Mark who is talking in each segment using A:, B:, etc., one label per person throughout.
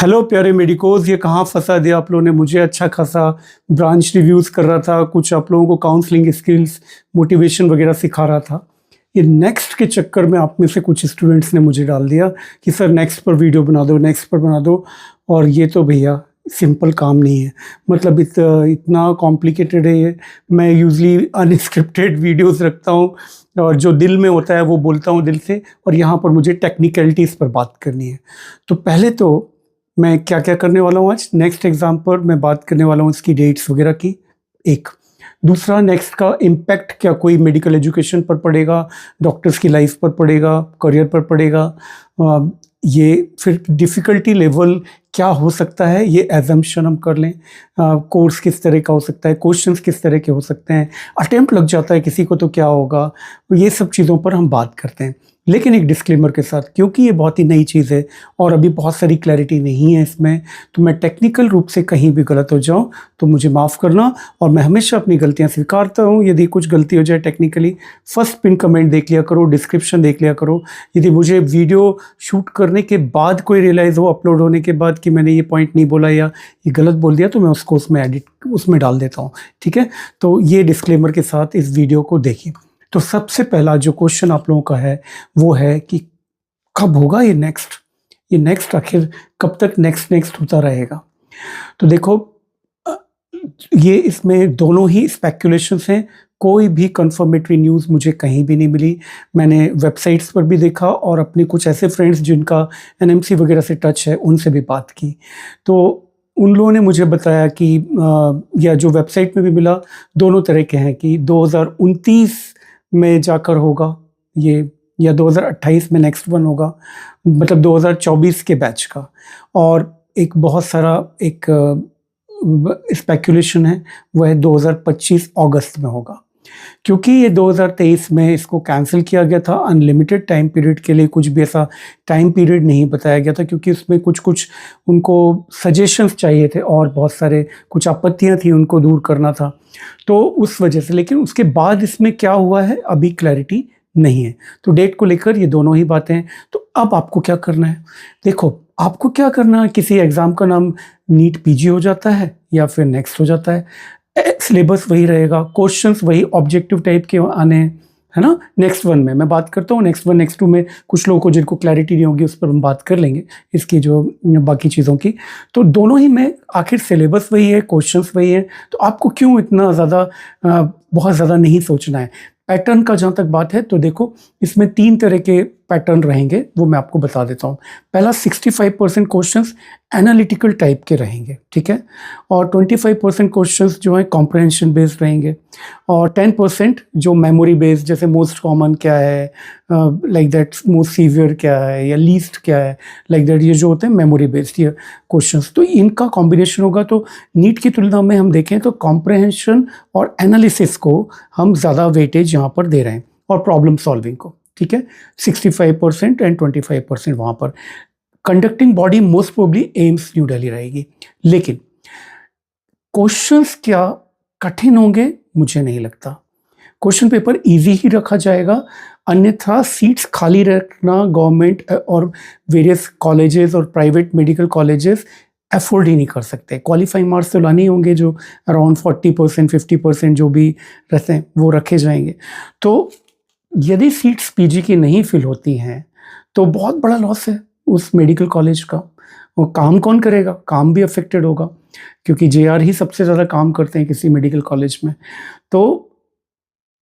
A: Hello प्यारे medicos, ये कहाँ फंसा दिया आप लोगों ने मुझे। अच्छा खासा ब्रांच रिव्यूज़ कर रहा था, कुछ आप लोगों को काउंसलिंग स्किल्स मोटिवेशन वगैरह सिखा रहा था। ये नेक्स्ट के चक्कर में आप में से कुछ स्टूडेंट्स ने मुझे डाल दिया कि सर नेक्स्ट पर वीडियो बना दो, नेक्स्ट पर बना दो। और ये तो भैया सिंपल काम नहीं है, मतलब इतना कॉम्प्लिकेटेड है ये। मैं यूजली अनस्क्रिप्टेड वीडियोस रखता हूँ और जो दिल में होता है वो बोलता हूँ दिल से, और यहाँ पर मुझे टेक्निकलिटीज़ पर बात करनी है। तो पहले तो मैं क्या क्या करने वाला हूँ आज नेक्स्ट एग्ज़ाम पर मैं बात करने वाला हूँ, इसकी डेट्स वगैरह की। एक दूसरा, नेक्स्ट का इम्पैक्ट क्या कोई मेडिकल एजुकेशन पर पड़ेगा, डॉक्टर्स की लाइफ पर पड़ेगा, करियर पर पड़ेगा। ये फिर डिफ़िकल्टी लेवल क्या हो सकता है, ये एजम्पशन हम कर लें। कोर्स किस तरह का हो सकता है, क्वेश्चंस किस तरह के हो सकते हैं, अटेम्प्ट लग जाता है किसी को तो क्या होगा, ये सब चीज़ों पर हम बात करते हैं। लेकिन एक डिस्क्लेमर के साथ, क्योंकि ये बहुत ही नई चीज़ है और अभी बहुत सारी क्लैरिटी नहीं है इसमें, तो मैं टेक्निकल रूप से कहीं भी गलत हो जाऊं तो मुझे माफ़ करना। और मैं हमेशा अपनी गलतियां स्वीकारता हूं। यदि कुछ गलती हो जाए टेक्निकली, फर्स्ट पिन कमेंट देख लिया करो, डिस्क्रिप्शन देख लिया करो। यदि मुझे वीडियो शूट करने के बाद कोई रियलाइज़ हो अपलोड होने के बाद कि मैंने ये पॉइंट नहीं बोला या ये गलत बोल दिया, तो मैं उसको उसमें डाल देता हूँ, ठीक है। तो ये डिस्क्लेमर के साथ इस वीडियो को देखिए। तो सबसे पहला जो क्वेश्चन आप लोगों का है वो है कि कब होगा ये नेक्स्ट आखिर कब तक नेक्स्ट होता रहेगा। तो देखो, ये इसमें दोनों ही स्पेक्युलेशंस हैं। कोई भी कंफर्मेटरी न्यूज़ मुझे कहीं भी नहीं मिली। मैंने वेबसाइट्स पर भी देखा और अपने कुछ ऐसे फ्रेंड्स जिनका एनएमसी वगैरह से टच है उनसे भी बात की, तो उन लोगों ने मुझे बताया कि या जो वेबसाइट में भी मिला, दोनों तरह के हैं कि 2029 में जाकर होगा ये, या 2028 में नेक्स्ट वन होगा, मतलब 2024 के बैच का। और एक बहुत सारा एक स्पेकुलेशन है, वह है 2025 अगस्त में होगा। क्योंकि ये 2023 में इसको कैंसिल किया गया था अनलिमिटेड टाइम पीरियड के लिए, कुछ भी ऐसा टाइम पीरियड नहीं बताया गया था, क्योंकि उसमें कुछ उनको सजेशंस चाहिए थे और बहुत सारे कुछ आपत्तियां थी उनको दूर करना था, तो उस वजह से। लेकिन उसके बाद इसमें क्या हुआ है अभी क्लैरिटी नहीं है। तो डेट को लेकर ये दोनों ही बातें हैं। तो अब आपको क्या करना है, देखो आपको क्या करना है। किसी एग्ज़ाम का नाम नीट पीजी हो जाता है या फिर नेक्स्ट हो जाता है, सिलेबस वही रहेगा, क्वेश्चंस वही ऑब्जेक्टिव टाइप के आने हैं, है ना। नेक्स्ट वन में मैं बात करता हूँ, नेक्स्ट वन नेक्स्ट टू में कुछ लोगों को जिनको क्लैरिटी नहीं होगी उस पर हम बात कर लेंगे इसकी जो बाकी चीज़ों की। तो दोनों ही में आखिर सिलेबस वही है, क्वेश्चंस वही है, तो आपको क्यों इतना ज़्यादा बहुत ज़्यादा नहीं सोचना है। पैटर्न का जहाँ तक बात है तो देखो, इसमें 3 तरह के पैटर्न रहेंगे, वो मैं आपको बता देता हूँ। पहला 65% क्वेश्चंस एनालिटिकल टाइप के रहेंगे, ठीक है, और 25% क्वेश्चंस जो है कॉम्प्रहेंशन बेस्ड रहेंगे, और 10% जो मेमोरी बेस्ड, जैसे मोस्ट कॉमन क्या है, लाइक दैट मोस्ट सीवियर क्या है या लीस्ट क्या है, लाइक दैट, ये जो होते हैं मेमोरी बेस्ड ये क्वेश्चंस। तो इनका कॉम्बिनेशन होगा। तो नीट की तुलना में हम देखें तो कॉम्प्रहेंशन और एनालिसिस को हम ज़्यादा वेटेज यहाँ पर दे रहे हैं, और प्रॉब्लम सॉल्विंग को, ठीक है, 65% एंड 25% वहाँ पर। Conducting body most probably AIIMS new Delhi रहेगी। लेकिन क्वेश्चंस क्या कठिन होंगे, मुझे नहीं लगता। क्वेश्चन पेपर इजी ही रखा जाएगा, अन्यथा सीट्स खाली रखना गवर्नमेंट और वेरियस कॉलेजेस और प्राइवेट मेडिकल कॉलेजेस अफोर्ड ही नहीं कर सकते। क्वालिफाइंग मार्क्स तो लाने होंगे, जो अराउंड 40% 50% जो भी रहते हैं वो रखे जाएंगे। तो यदि सीट्स पीजी की नहीं फिल होती हैं तो बहुत बड़ा लॉस है उस मेडिकल कॉलेज का। वो काम कौन करेगा, काम भी अफेक्टेड होगा, क्योंकि जेआर ही सबसे ज़्यादा काम करते हैं किसी मेडिकल कॉलेज में। तो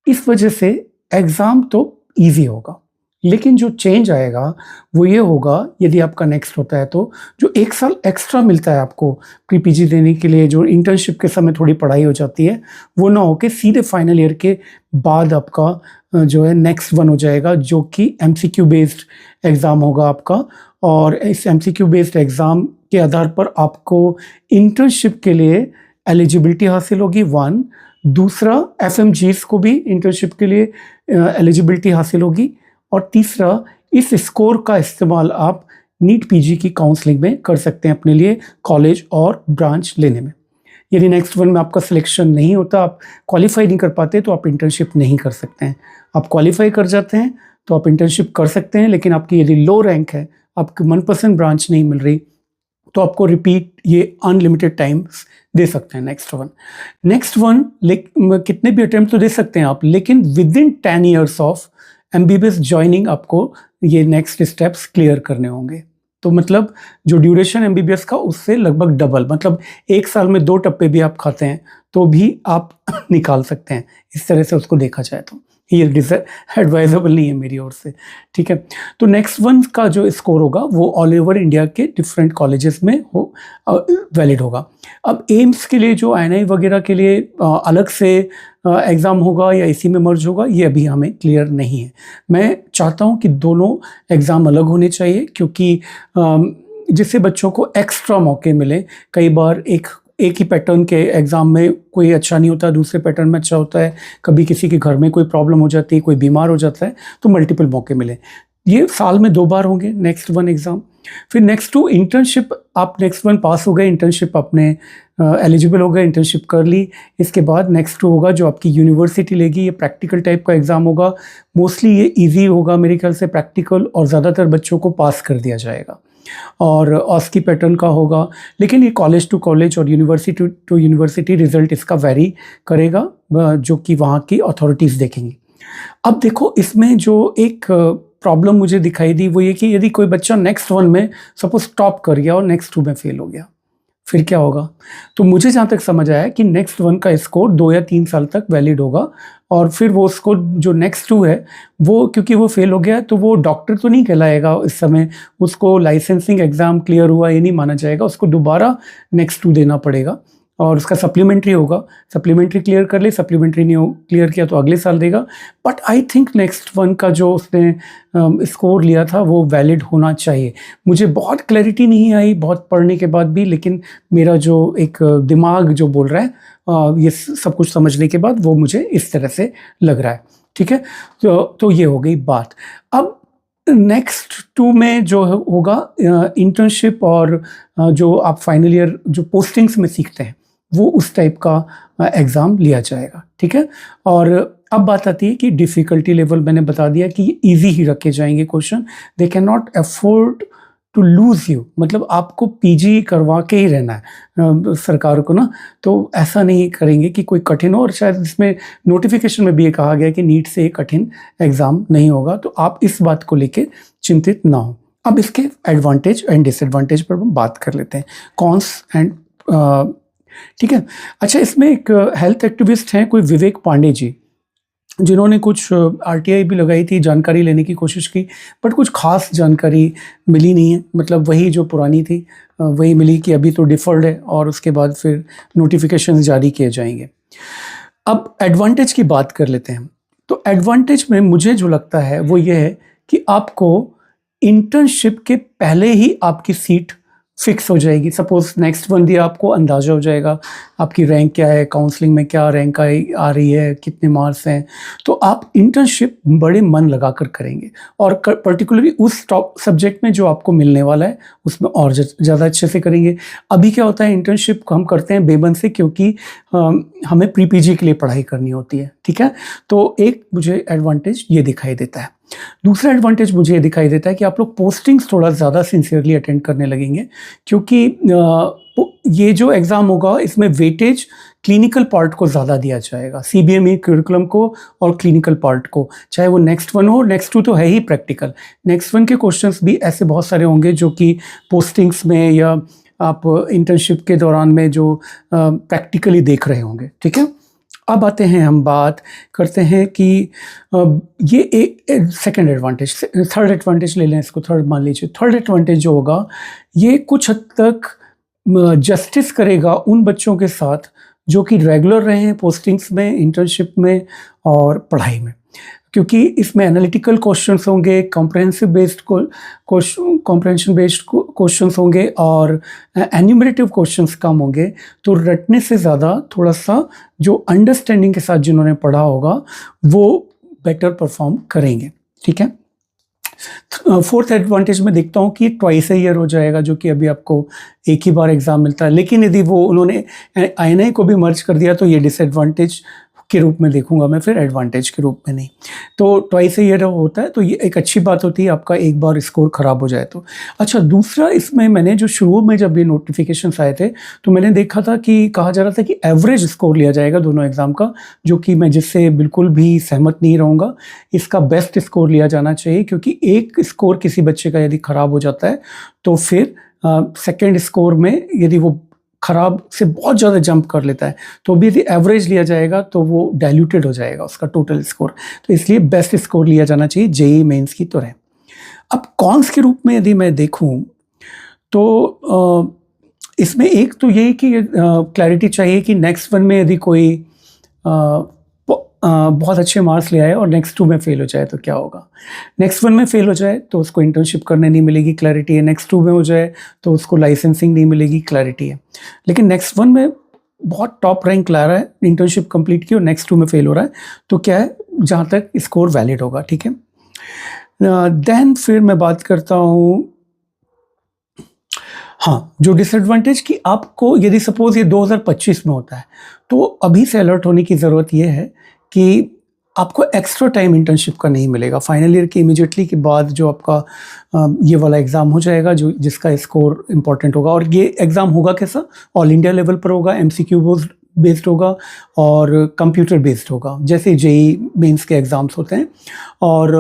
A: इस वजह से एग्ज़ाम तो इजी होगा, लेकिन जो चेंज आएगा वो ये होगा, यदि आपका नेक्स्ट होता है तो जो 1 साल एक्स्ट्रा मिलता है आपको प्री पीजी देने के लिए, जो इंटर्नशिप के समय थोड़ी पढ़ाई हो जाती है, वो ना होके सीधे फाइनल ईयर के बाद आपका जो है नेक्स्ट वन हो जाएगा, जो कि एमसीक्यू बेस्ड एग्ज़ाम होगा आपका। और इस एमसीक्यू बेस्ड एग्ज़ाम के आधार पर आपको इंटर्नशिप के लिए एलिजिबिलिटी हासिल होगी, 1। दूसरा, एफएमजीज को भी इंटर्नशिप के लिए एलिजिबिलिटी हासिल होगी, और तीसरा, इस स्कोर का इस्तेमाल आप नीट पीजी की काउंसलिंग में कर सकते हैं अपने लिए कॉलेज और ब्रांच लेने में। यदि नेक्स्ट वन में आपका सिलेक्शन नहीं होता, आप क्वालिफाई नहीं कर पाते, तो आप इंटर्नशिप नहीं कर सकते हैं। आप क्वालिफाई कर जाते हैं तो आप इंटर्नशिप कर सकते हैं, लेकिन आपकी यदि लो रैंक है, आपकी मनपसंद ब्रांच नहीं मिल रही, तो आपको रिपीट ये अनलिमिटेड टाइम्स दे सकते हैं। नेक्स्ट वन कितने भी अटेम्प्ट तो दे सकते हैं आप, लेकिन with in 10 years of MBBS joining आपको ये नेक्स्ट स्टेप्स क्लियर करने होंगे। तो मतलब जो ड्यूरेशन एमबीबीएस का उससे लगभग डबल, मतलब 1 साल में 2 टप्पे भी आप खाते हैं तो भी आप निकाल सकते हैं, इस तरह से उसको देखा जाए तो ये एडवाइजेबल नहीं है मेरी ओर से, ठीक है। तो नेक्स्ट वन का जो स्कोर होगा वो ऑल ओवर इंडिया के डिफरेंट कॉलेजेस में वैलिड होगा। अब एम्स के लिए जो आईएनआई वगैरह के लिए अलग से एग्ज़ाम होगा या इसी में मर्ज होगा, ये अभी हमें क्लियर नहीं है। मैं चाहता हूँ कि दोनों एग्ज़ाम अलग होने चाहिए, क्योंकि जिससे बच्चों को एक्स्ट्रा मौके मिले। कई बार एक ही पैटर्न के एग्ज़ाम में कोई अच्छा नहीं होता, दूसरे पैटर्न में अच्छा होता है, कभी किसी के घर में कोई प्रॉब्लम हो जाती है, कोई बीमार हो जाता है, तो मल्टीपल मौके मिले। ये साल में 2 बार होंगे नेक्स्ट वन एग्ज़ाम। फिर नेक्स्ट 2 इंटर्नशिप, आप नेक्स्ट वन पास हो गए, इंटर्नशिप अपने एलिजिबल हो गए, इंटर्नशिप कर ली। इसके बाद नेक्स्ट 2 होगा जो आपकी यूनिवर्सिटी लेगी, ये प्रैक्टिकल टाइप का एग्ज़ाम होगा। मोस्टली ये ईजी होगा मेरे ख्याल से, प्रैक्टिकल, और ज़्यादातर बच्चों को पास कर दिया जाएगा और ऑस्की पैटर्न का होगा। लेकिन ये कॉलेज टू कॉलेज और यूनिवर्सिटी टू यूनिवर्सिटी रिजल्ट इसका वेरी करेगा, जो कि वहाँ की अथॉरिटीज़ देखेंगी। अब देखो, इसमें जो एक प्रॉब्लम मुझे दिखाई दी वो ये कि यदि कोई बच्चा नेक्स्ट वन में सपोज टॉप कर गया और नेक्स्ट 2 में फेल हो गया, फिर क्या होगा? तो मुझे जहाँ तक समझ आया कि नेक्स्ट वन का स्कोर 2 या 3 साल तक वैलिड होगा, और फिर वो स्कोर जो नेक्स्ट 2 है वो, क्योंकि वो फेल हो गया तो वो डॉक्टर तो नहीं कहलाएगा इस समय, उसको लाइसेंसिंग एग्ज़ाम क्लियर हुआ ये नहीं माना जाएगा, उसको दोबारा नेक्स्ट 2 देना पड़ेगा और उसका सप्लीमेंट्री होगा। सप्लीमेंट्री क्लियर कर ले, सप्लीमेंट्री नहीं क्लियर किया तो अगले साल देगा। But I think next one का जो उसने स्कोर लिया था वो वैलिड होना चाहिए। मुझे बहुत क्लैरिटी नहीं आई बहुत पढ़ने के बाद भी, लेकिन मेरा जो एक दिमाग जो बोल रहा है ये सब कुछ समझने के बाद वो मुझे इस तरह से लग रहा है, ठीक है। तो ये हो गई बात। अब नेक्स्ट 2 में जो होगा इंटर्नशिप और जो आप फाइनल ईयर जो पोस्टिंग्स में सीखते हैं वो उस टाइप का एग्ज़ाम लिया जाएगा, ठीक है। और अब बात आती है कि डिफ़िकल्टी लेवल मैंने बता दिया कि इजी ही रखे जाएंगे question. They can not afford to lose you, मतलब आपको पीजी करवा के ही रहना है सरकार को ना, तो ऐसा नहीं करेंगे कि कोई कठिन हो। और शायद इसमें नोटिफिकेशन में भी ये कहा गया कि नीट से एक कठिन एग्ज़ाम नहीं होगा, तो आप इस बात को लेके चिंतित ना हो। अब इसके एडवांटेज एंड डिसएडवांटेज पर हम बात कर लेते हैं, कॉन्स एंड, ठीक है। अच्छा, इसमें एक हेल्थ एक्टिविस्ट हैं कोई विवेक पांडे जी, जिन्होंने कुछ आरटीआई भी लगाई थी, जानकारी लेने की कोशिश की, बट कुछ खास जानकारी मिली नहीं है। मतलब वही जो पुरानी थी वही मिली कि अभी तो डिफर्ड है और उसके बाद फिर नोटिफिकेशन जारी किए जाएंगे। अब एडवांटेज की बात कर लेते हैं। तो एडवांटेज में मुझे जो लगता है वो ये है कि आपको इंटर्नशिप के पहले ही आपकी सीट फिक्स हो जाएगी। सपोज नेक्स्ट वन दिया, आपको अंदाज़ा हो जाएगा आपकी रैंक क्या है, काउंसलिंग में क्या रैंक आ रही है, कितने मार्क्स हैं, तो आप इंटर्नशिप बड़े मन लगाकर करेंगे और पर्टिकुलरली उस टॉप सब्जेक्ट में जो आपको मिलने वाला है उसमें और ज़्यादा अच्छे से करेंगे। अभी क्या होता है, इंटर्नशिप हम करते हैं बेबन से, क्योंकि हमें प्री पीजी के लिए पढ़ाई करनी होती है, ठीक है। तो एक मुझे एडवांटेज ये दिखाई देता है। दूसरा एडवांटेज मुझे ये दिखाई देता है कि आप लोग पोस्टिंग्स थोड़ा ज़्यादा सिंसियरली अटेंड करने लगेंगे, क्योंकि ये जो एग्ज़ाम होगा इसमें वेटेज क्लिनिकल पार्ट को ज़्यादा दिया जाएगा, सीबीएमई करिकुलम को और क्लिनिकल पार्ट को, चाहे वो नेक्स्ट वन हो। नेक्स्ट 2 तो है ही प्रैक्टिकल, नेक्स्ट वन के क्वेश्चंस भी ऐसे बहुत सारे होंगे जो कि पोस्टिंग्स में या आप इंटर्नशिप के दौरान में जो प्रैक्टिकली देख रहे होंगे, ठीक है। अब आते हैं, हम बात करते हैं कि ये एक सेकंड एडवांटेज, थर्ड एडवांटेज ले लें इसको, थर्ड मान लीजिए। थर्ड एडवांटेज जो होगा ये कुछ हद तक जस्टिस करेगा उन बच्चों के साथ जो कि रेगुलर रहे हैं पोस्टिंग्स में, इंटर्नशिप में और पढ़ाई में, क्योंकि इसमें एनालिटिकल क्वेश्चंस होंगे, कॉम्प्रहेंशन बेस्ड क्वेश्चंस होंगे और एन्यूमरेटिव क्वेश्चंस कम होंगे। तो रटने से ज़्यादा थोड़ा सा जो अंडरस्टैंडिंग के साथ जिन्होंने पढ़ा होगा वो बेटर परफॉर्म करेंगे, ठीक है। फोर्थ एडवांटेज में देखता हूँ कि ट्वाइस अ ईयर हो जाएगा, जो कि अभी आपको एक ही बार एग्ज़ाम मिलता है। लेकिन यदि वो उन्होंने आईएनआई को भी मर्ज कर दिया तो ये डिसएडवांटेज के रूप में देखूंगा मैं, फिर एडवांटेज के रूप में नहीं। तो ट्वाइस ईयर होता है, तो ये एक अच्छी बात होती है आपका एक बार स्कोर ख़राब हो जाए तो। अच्छा, दूसरा इसमें मैंने जो शुरू में जब ये नोटिफिकेशंस आए थे तो मैंने देखा था कि कहा जा रहा था कि एवरेज स्कोर लिया जाएगा दोनों एग्ज़ाम का, जो कि मैं जिससे बिल्कुल भी सहमत नहीं रहूँगा। इसका बेस्ट स्कोर लिया जाना चाहिए, क्योंकि एक स्कोर किसी बच्चे का यदि ख़राब हो जाता है तो फिर सेकेंड स्कोर में यदि वो ख़राब से बहुत ज़्यादा जंप कर लेता है तो भी यदि एवरेज लिया जाएगा तो वो डाइल्यूटेड हो जाएगा उसका टोटल स्कोर। तो इसलिए बेस्ट स्कोर लिया जाना चाहिए जेईई मेंस की तरह। अब कॉन्स के रूप में यदि मैं देखूं तो इसमें एक तो यही कि क्लैरिटी चाहिए कि नेक्स्ट वन में यदि कोई बहुत अच्छे मार्क्स ले आए और नेक्स्ट 2 में फेल हो जाए तो क्या होगा। नेक्स्ट 1 में फेल हो जाए तो उसको इंटर्नशिप करने नहीं मिलेगी, क्लैरिटी है। नेक्स्ट 2 में हो जाए तो उसको लाइसेंसिंग नहीं मिलेगी, क्लैरिटी है। लेकिन नेक्स्ट 1 में बहुत टॉप रैंक ला रहा है, इंटर्नशिप कंप्लीट की, और नेक्स्ट 2 में फेल हो रहा है तो क्या है, जहाँ तक स्कोर वैलिड होगा, ठीक है। देन फिर मैं बात करता हूँ, हाँ, जो डिसएडवांटेज कि आपको यदि सपोज ये 2025 में होता है तो अभी से अलर्ट होने की ज़रूरत ये है कि आपको एक्स्ट्रा टाइम इंटर्नशिप का नहीं मिलेगा। फाइनल ईयर के इमीडिएटली के बाद जो आपका ये वाला एग्ज़ाम हो जाएगा, जो जिसका स्कोर इम्पॉर्टेंट होगा, और ये एग्ज़ाम होगा कैसा, ऑल इंडिया लेवल पर होगा, MCQ बेस्ड होगा और कंप्यूटर बेस्ड होगा, जैसे जेईई मेंस के एग्ज़ाम्स होते हैं। और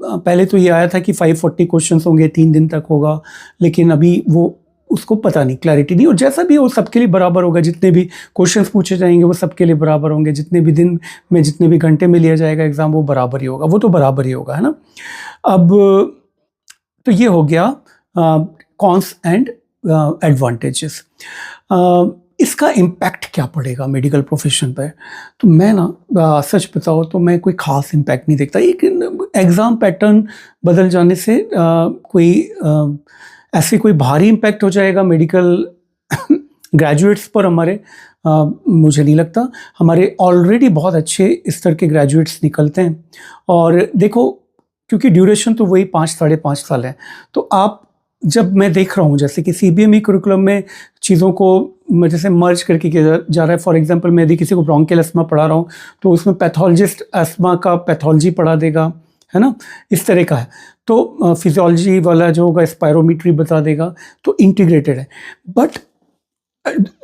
A: पहले तो ये आया था कि 540 क्वेश्चंस होंगे, 3 दिन तक होगा, लेकिन अभी वो उसको पता नहीं, क्लैरिटी नहीं। और जैसा भी हो सबके लिए बराबर होगा, जितने भी क्वेश्चंस पूछे जाएंगे वो सबके लिए बराबर होंगे, जितने भी दिन में जितने भी घंटे में लिया जाएगा एग्ज़ाम वो बराबर ही होगा, वो तो बराबर ही होगा, है ना। अब तो ये हो गया कॉन्स एंड एडवांटेजेस। इसका इम्पैक्ट क्या पड़ेगा मेडिकल प्रोफेशन पर, तो मैं ना सच बताओ तो मैं कोई ख़ास इम्पैक्ट नहीं देखता। एक एग्ज़ाम पैटर्न बदल जाने से कोई ऐसे कोई भारी इम्पैक्ट हो जाएगा मेडिकल ग्रेजुएट्स पर हमारे, मुझे नहीं लगता। हमारे ऑलरेडी बहुत अच्छे स्तर के ग्रेजुएट्स निकलते हैं। और देखो, क्योंकि ड्यूरेशन तो वही 5 साढ़े 5 साल है, तो आप जब मैं देख रहा हूँ जैसे कि CBME करिकुलम में चीज़ों को जैसे मर्ज करके किया जा रहा है। फॉर एग्जांपल मैं यदि किसी को ब्रोंकियल अस्थमा पढ़ा रहा हूँ तो उसमें पैथोलॉजिस्ट अस्थमा का पैथोलॉजी पढ़ा देगा, है ना, इस तरह का है। तो फिजियोलॉजी वाला जो होगा स्पायरोमीट्री बता देगा, तो इंटीग्रेटेड है। बट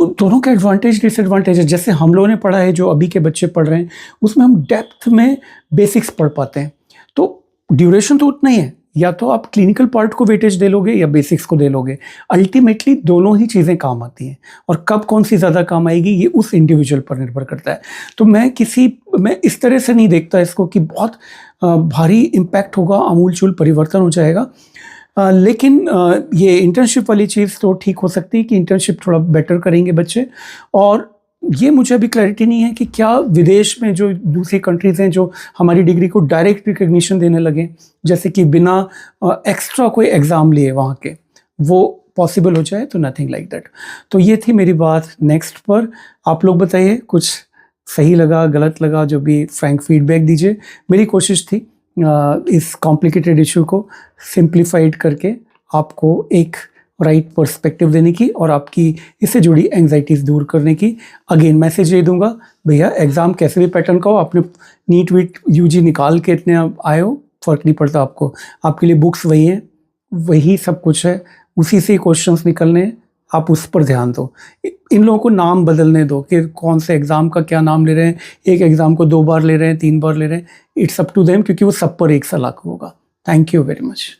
A: दोनों के एडवांटेज डिसएडवांटेज है। जैसे हम लोगों ने पढ़ा है, जो अभी के बच्चे पढ़ रहे हैं, उसमें हम डेप्थ में बेसिक्स पढ़ पाते हैं, तो ड्यूरेशन तो उतना ही है। या तो आप क्लिनिकल पार्ट को वेटेज दे लोगे या बेसिक्स को दे लोगे, अल्टीमेटली दोनों ही चीज़ें काम आती हैं। और कब कौन सी ज़्यादा काम आएगी ये उस इंडिविजुअल पर निर्भर करता है। तो मैं इस तरह से नहीं देखता इसको कि बहुत भारी इम्पैक्ट होगा, आमूलचूल परिवर्तन हो जाएगा। लेकिन ये इंटर्नशिप वाली चीज़ तो ठीक हो सकती है कि इंटर्नशिप थोड़ा बेटर करेंगे बच्चे। और ये मुझे अभी क्लैरिटी नहीं है कि क्या विदेश में जो दूसरी कंट्रीज़ हैं जो हमारी डिग्री को डायरेक्ट रिकग्निशन देने लगे, जैसे कि बिना एक्स्ट्रा कोई एग्ज़ाम लिए वहाँ के, वो पॉसिबल हो जाए, तो नथिंग लाइक दैट। तो ये थी मेरी बात नेक्स्ट पर। आप लोग बताइए, कुछ सही लगा, गलत लगा, जो भी फ्रैंक फीडबैक दीजिए। मेरी कोशिश थी इस कॉम्प्लिकेटेड इशू को सिंप्लीफाइड करके आपको एक राइट पर्सपेक्टिव देने की और आपकी इससे जुड़ी एंग्जाइटीज़ दूर करने की। अगेन मैसेज ये दूंगा, भैया एग्ज़ाम कैसे भी पैटर्न का हो, आपने नीट वीट UG निकाल के इतने आए हो, फ़र्क नहीं पड़ता आपको। आपके लिए बुक्स वही हैं, वही सब कुछ है, उसी से क्वेश्चंस निकलने हैं, आप उस पर ध्यान दो। इन लोगों को नाम बदलने दो कि कौन से एग्ज़ाम का क्या नाम ले रहे हैं, एक एग्ज़ाम को 2 बार ले रहे हैं, 3 बार ले रहे हैं, इट्स अप टू देम, क्योंकि वो सब पर एक सा लागू होगा। Thank you very much.